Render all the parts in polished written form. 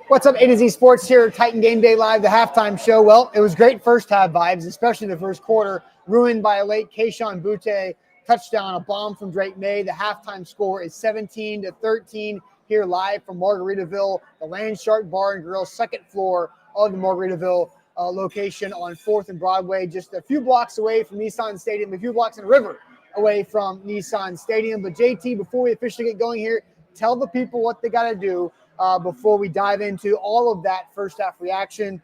What's up, A to Z Sports here, Titan Game Day Live, the halftime show. Well, it was great first half vibes, especially the first quarter, ruined by a late Kayshon Boutte touchdown, a bomb from Drake May. The halftime score is 17-13 here live from Margaritaville, the Land Shark Bar and Grill, second floor of the Margaritaville location on 4th and Broadway, just a few blocks away from Nissan Stadium, a few blocks in the river away from Nissan Stadium. But JT, before we officially get going here, tell the people what they got to do before we dive into all of that first half reaction.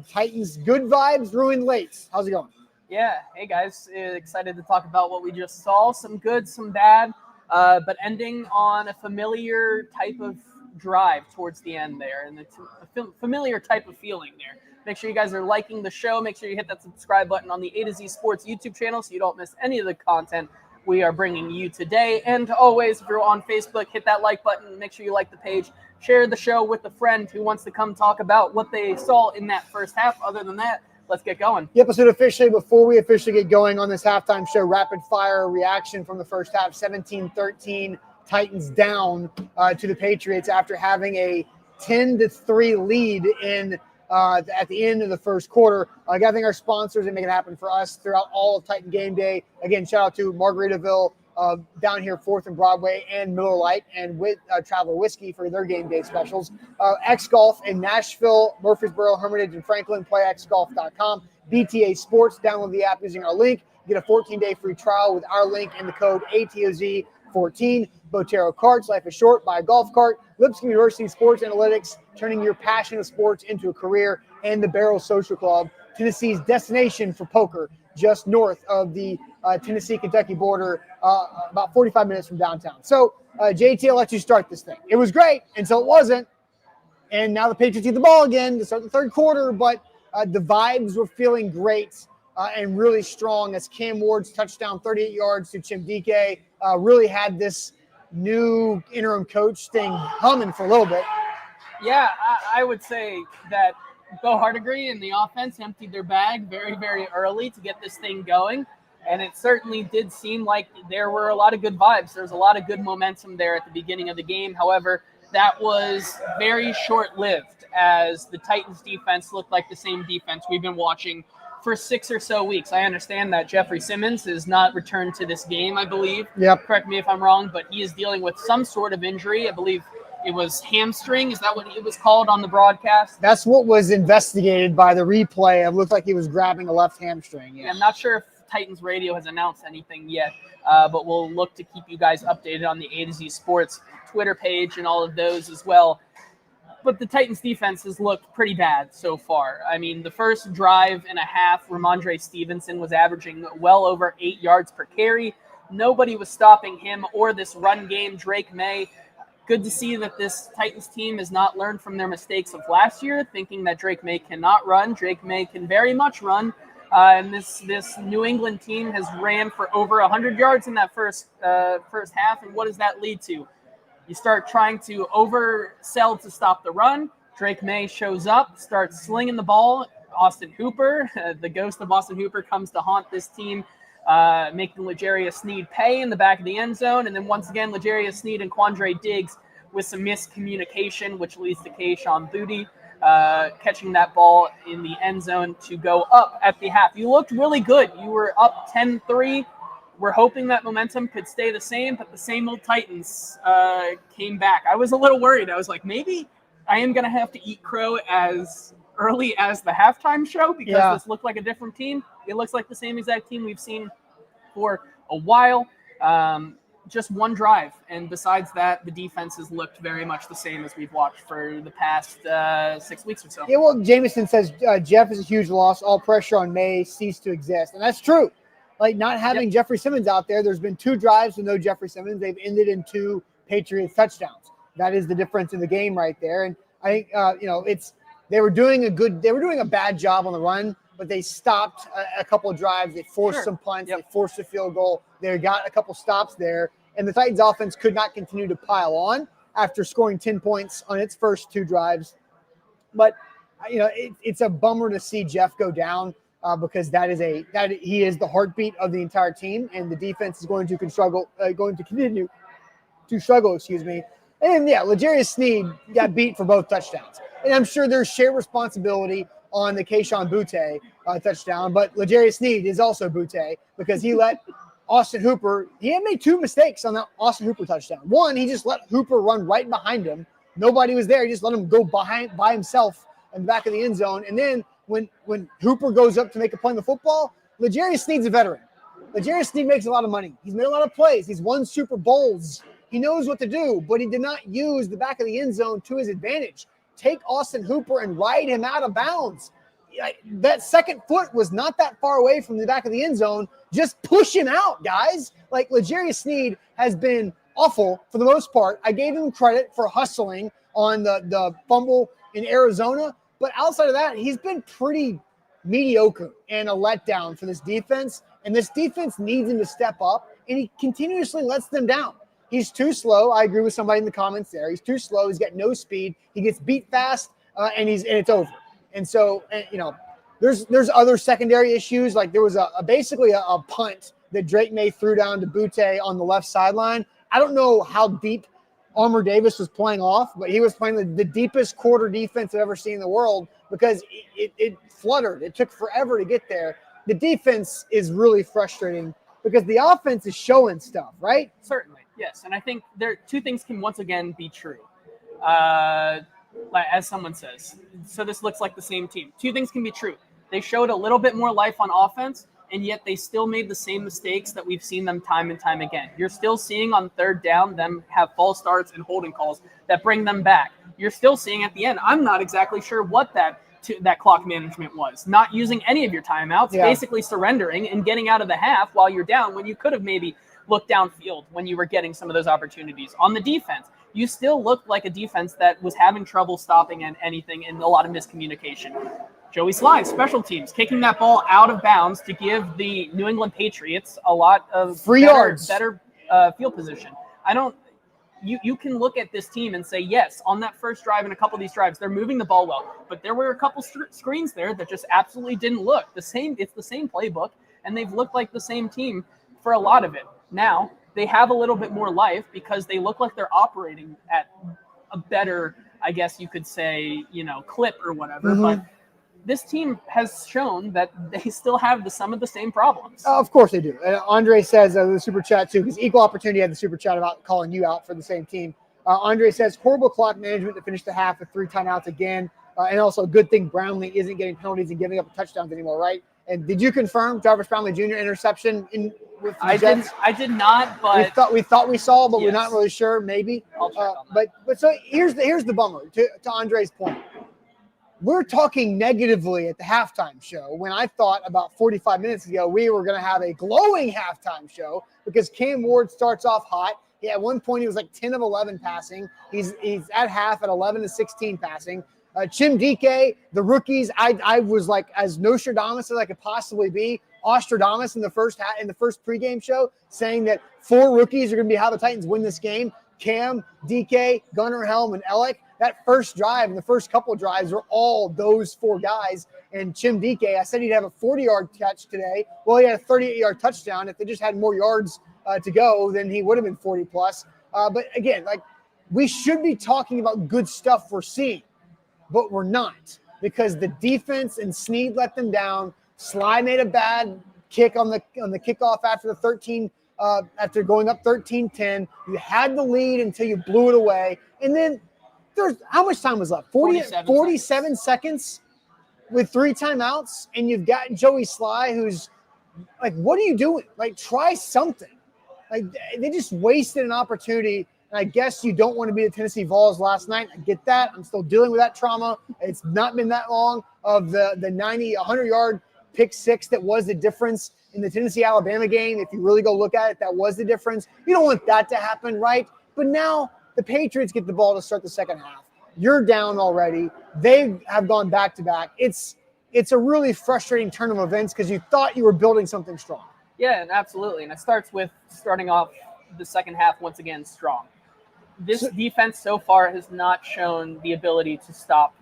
Titans, good vibes, ruined late. How's it going? Yeah. Hey, guys. Excited to talk about what we just saw. Some good, some bad, but ending on a familiar type of drive towards the end there, and it's a familiar type of feeling there. Make sure you guys are liking the show. Make sure you hit that subscribe button on the A to Z Sports YouTube channel so you don't miss any of the content we are bringing you today. And always, if you're on Facebook, hit that like button. Make sure you like the page. Share the show with a friend who wants to come talk about what they saw in that first half. Other than that, let's get going. The episode officially, before we officially get going on this halftime show, rapid fire reaction from the first half, 17-13, Titans down to the Patriots after having a 10-3 lead in at the end of the first quarter. I got to thank our sponsors and make it happen for us throughout all of Titan Game Day. Again, shout out to Margaritaville down here, 4th and Broadway, and Miller Lite, and with Traveler Whiskey for their game day specials. X Golf in Nashville, Murfreesboro, Hermitage, and Franklin. PlayXGolf.com. BTA Sports. Download the app using our link. Get a 14-day free trial with our link and the code ATOZ14. Botero Carts. Life is short. Buy a golf cart. Lipscomb University Sports Analytics, turning your passion of sports into a career. And the Barrel Social Club, Tennessee's destination for poker, just north of the Tennessee-Kentucky border, about 45 minutes from downtown. So, JT, I'll let you start this thing. It was great until it wasn't. And now the Patriots get the ball again to start the third quarter, but the vibes were feeling great and really strong as Cam Ward's touchdown, 38 yards to Chimdike, really had this new interim coach thing humming for a little bit. Yeah, I would say that Bo Hardigree and the offense emptied their bag very, very early to get this thing going. And it certainly did seem like there were a lot of good vibes. There was a lot of good momentum there at the beginning of the game. However, that was very short-lived as the Titans defense looked like the same defense we've been watching for 6 or so weeks. I understand that Jeffrey Simmons is not returned to this game, I believe. Yep. Correct me if I'm wrong, but he is dealing with some sort of injury. I believe it was hamstring. Is that what it was called on the broadcast? That's what was investigated by the replay. It looked like he was grabbing a left hamstring. Yeah, I'm not sure if Titans Radio has announced anything yet, but we'll look to keep you guys updated on the A to Z Sports Twitter page and all of those as well. But the Titans defense has looked pretty bad so far. I mean, the first drive and a half, Ramondre Stevenson was averaging well over 8 yards per carry. Nobody was stopping him or this run game, Drake May. Good to see that this Titans team has not learned from their mistakes of last year, thinking that Drake May cannot run. Drake May can very much run. And this New England team has ran for over 100 yards in that first half. And what does that lead to? You start trying to oversell to stop the run. Drake May shows up, starts slinging the ball. Austin Hooper, the ghost of Austin Hooper, comes to haunt this team, making L'Jarius Sneed pay in the back of the end zone. And then once again, L'Jarius Sneed and Quandre Diggs with some miscommunication, which leads to Kayshon Boutte catching that ball in the end zone to go up at the half. You looked really good. You were up 10-3. We're hoping that momentum could stay the same, but the same old Titans came back. I was a little worried. I was like, maybe I am going to have to eat crow as early as the halftime show because this looked like a different team. It looks like the same exact team we've seen for a while. Just one drive. And besides that, the defenses looked very much the same as we've watched for the past 6 weeks or so. Yeah, well, Jameson says Jeff is a huge loss. All pressure on May ceased to exist. And that's true. Like not having Jeffrey Simmons out there, there's been 2 drives with no Jeffrey Simmons. They've ended in 2 Patriots touchdowns. That is the difference in the game right there. And I think they were doing a bad job on the run, but they stopped a couple of drives. They forced some punts. They forced a field goal. They got a couple stops there, and the Titans offense could not continue to pile on after scoring 10 points on its first 2 drives. But it's a bummer to see Jeff go down. Because he is the heartbeat of the entire team, and the defense is going to continue to struggle. And yeah, L'Jarius Sneed got beat for both touchdowns. And I'm sure there's shared responsibility on the Kayshon Boutte touchdown, but L'Jarius Sneed is also Boutte because he let Austin Hooper, he had made 2 mistakes on that Austin Hooper touchdown. One, he just let Hooper run right behind him. Nobody was there. He just let him go by himself in the back of the end zone. And then when Hooper goes up to make a play on the football, L'Jarius Sneed's a veteran. L'Jarius Sneed makes a lot of money. He's made a lot of plays. He's won Super Bowls. He knows what to do, but he did not use the back of the end zone to his advantage. Take Austin Hooper and ride him out of bounds. That second foot was not that far away from the back of the end zone. Just push him out, guys. Like, L'Jarius Sneed has been awful for the most part. I gave him credit for hustling on the fumble in Arizona, but outside of that, he's been pretty mediocre and a letdown for this defense. And this defense needs him to step up, and he continuously lets them down. He's too slow. I agree with somebody in the comments there. He's too slow. He's got no speed. He gets beat fast, and it's over. And so, there's other secondary issues. Like, there was basically a punt that Drake May threw down to Boutte on the left sideline. I don't know how deep Armour Davis was playing off, but he was playing the deepest quarter defense I've ever seen in the world because it fluttered. It took forever to get there. The defense is really frustrating because the offense is showing stuff, right? Certainly, yes. And I think there 2 things can once again be true. As someone says, so this looks like the same team. 2 things can be true. They showed a little bit more life on offense, and yet they still made the same mistakes that we've seen them time and time again. You're still seeing on third down them have false starts and holding calls that bring them back. You're still seeing at the end, I'm not exactly sure what that clock management was. Not using any of your timeouts, basically surrendering and getting out of the half while you're down when you could have maybe looked downfield when you were getting some of those opportunities. On the defense, you still looked like a defense that was having trouble stopping anything and a lot of miscommunication. Joey Sly, special teams, kicking that ball out of bounds to give the New England Patriots a lot of better field position. You can look at this team and say, yes, on that first drive and a couple of these drives, they're moving the ball well. But there were a couple screens there that just absolutely didn't look the same. It's the same playbook, and they've looked like the same team for a lot of it. Now, they have a little bit more life because they look like they're operating at a better, I guess you could say, clip or whatever. Mm-hmm. But this team has shown that they still have some of the same problems. Of course they do. And Andre says the super chat too, because Equal Opportunity had the super chat about calling you out for the same team. Andre says horrible clock management to finish the half with 3 timeouts again. And also good thing Brownlee isn't getting penalties and giving up touchdowns anymore, right? And did you confirm Jarvis Brownlee Jr. interception with the Jets? I did not, but we thought we saw, but we're not really sure. Maybe. I'll check on that. But so here's the bummer to Andre's point. We're talking negatively at the halftime show when I thought about 45 minutes ago we were going to have a glowing halftime show because Cam Ward starts off hot. At one point, he was like 10 of 11 passing. He's at half at 11 to 16 passing. Chim Dike, the rookies, I was like as Nostradamus as I could possibly be. Ostradamus in the first pregame show saying that 4 rookies are going to be how the Titans win this game. Cam, Dike, Gunnar Helm, and Ellick. That first drive and the first couple of drives were all those 4 guys. And Chim Dike, I said he'd have a 40-yard catch today. Well, he had a 38-yard touchdown. If they just had more yards to go, then he would have been 40-plus. But again, we should be talking about good stuff we're seeing, but we're not because the defense and Sneed let them down. Sly made a bad kick on the kickoff after the 13 after going up 13-10. You had the lead until you blew it away. And then how much time was left? 47 seconds with 3 timeouts, and you've got Joey Sly who's like, what are you doing? Try something. They just wasted an opportunity, and I guess you don't want to be the Tennessee Vols last night. I get that. I'm still dealing with that trauma. It's not been that long of the 100-yard pick 6 that was the difference in the Tennessee-Alabama game. If you really go look at it, that was the difference. You don't want that to happen, right? But now the Patriots get the ball to start the second half. You're down already. They have gone back-to-back. It's a really frustrating turn of events because you thought you were building something strong. Yeah, and absolutely. And it starts with starting off the second half once again strong. This defense so far has not shown the ability to stop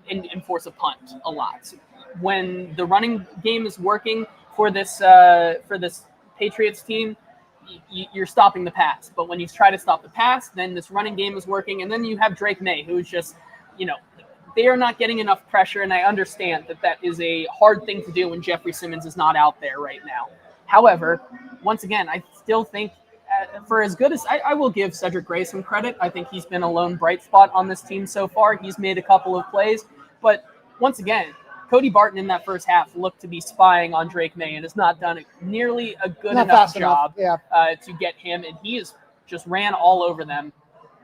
and force a punt a lot. When the running game is working for this Patriots team, you're stopping the pass. But when you try to stop the pass, then this running game is working. And then you have Drake May, who's just, they are not getting enough pressure. And I understand that is a hard thing to do when Jeffrey Simmons is not out there right now. However, once again, I still think for as good as I will give Cedric Gray some credit. I think he's been a lone bright spot on this team so far. He's made a couple of plays. But once again, Cody Barton in that first half looked to be spying on Drake May and has not done nearly a good enough job to get him. And he has just ran all over them,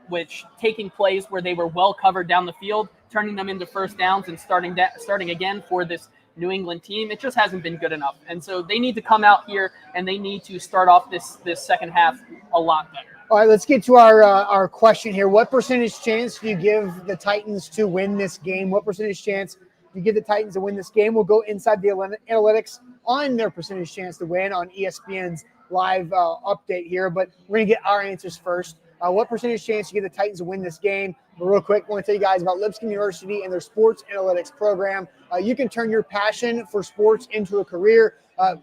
which taking plays where they were well covered down the field, turning them into first downs and starting again for this New England team. It just hasn't been good enough. And so they need to come out here and they need to start off this second half a lot better. All right, let's get to our question here. What percentage chance do you give the Titans to win this game? What percentage chance do you give the Titans to win this game? We'll go inside the analytics on their percentage chance to win on ESPN's live update here, but we're going to get our answers first. What percentage chance do you give the Titans to win this game? But real quick, I want to tell you guys about Lipscomb University and their sports analytics program. You can turn your passion for sports into a career.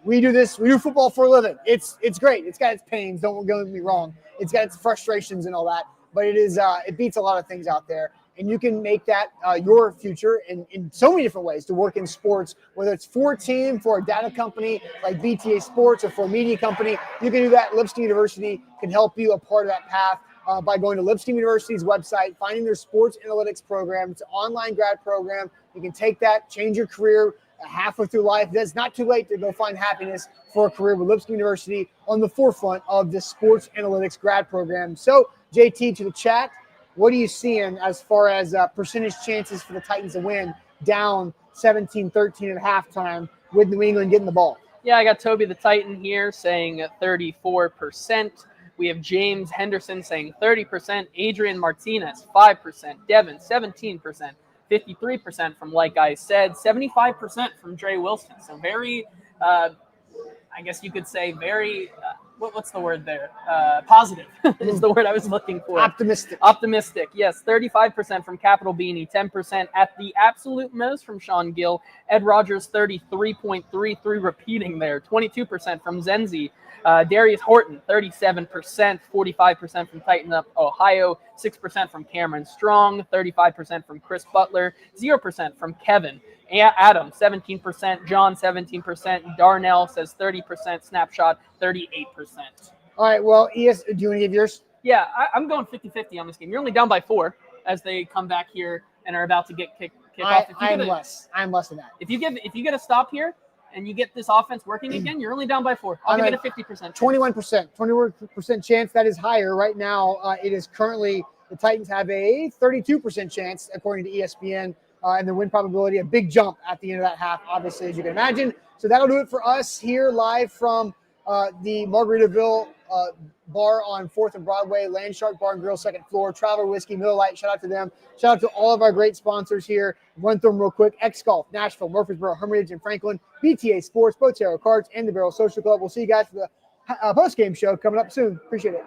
We do football for a living. It's great. It's got its pains, don't get me wrong. It's got its frustrations and all that, but it beats a lot of things out there. And you can make that your future in so many different ways to work in sports, whether it's for a team, for a data company like BTA Sports, or for a media company. You can do that. Lipscomb University can help you a part of that path by going to Lipscomb University's website, finding their sports analytics program. It's an online grad program. You can take that, change your career halfway through life. It's not too late to go find happiness for a career with Lipscomb University on the forefront of this sports analytics grad program. So, JT, to the chat, what are you seeing as far as percentage chances for the Titans to win down 17-13 at halftime with New England getting the ball? Yeah, I got Toby the Titan here saying 34%. We have James Henderson saying 30%. Adrian Martinez, 5%. Devin, 17%. 53% from, like I said, 75% from Dre Wilson. So very, I guess you could say very, what's the word there? Positive is the word I was looking for. Optimistic, yes. 35% from Capital Beanie, 10% at the absolute most from Sean Gill. Ed Rogers, 33.33 repeating there. 22% from Zenzi. Darius Horton, 37%, 45% from Titan Up Ohio, 6% from Cameron Strong, 35% from Chris Butler, 0% from Kevin. Adam, 17%, John, 17%, Darnell says 30%, Snapshot, 38%. All right, well, do you want to give yours? Yeah, I'm going 50-50 on this game. You're only down by 4 as they come back here and are about to get kicked off. I'm less than that. If you get a stop here, and you get this offense working again, you're only down by 4. I'll give it a 50%. 21% chance. That is higher. Right now, it is currently the Titans have a 32% chance, according to ESPN, and their win probability, a big jump at the end of that half, obviously, as you can imagine. So that'll do it for us here live from the Margaritaville bar on 4th and Broadway, Landshark Bar and Grill, 2nd floor, Traveler Whiskey, Miller Lite. Shout out to them. Shout out to all of our great sponsors here. Run through them real quick. X-Golf, Nashville, Murfreesboro, Hermitage, and Franklin, BTA Sports, Botero Cards, and the Barrel Social Club. We'll see you guys for the post-game show coming up soon. Appreciate it.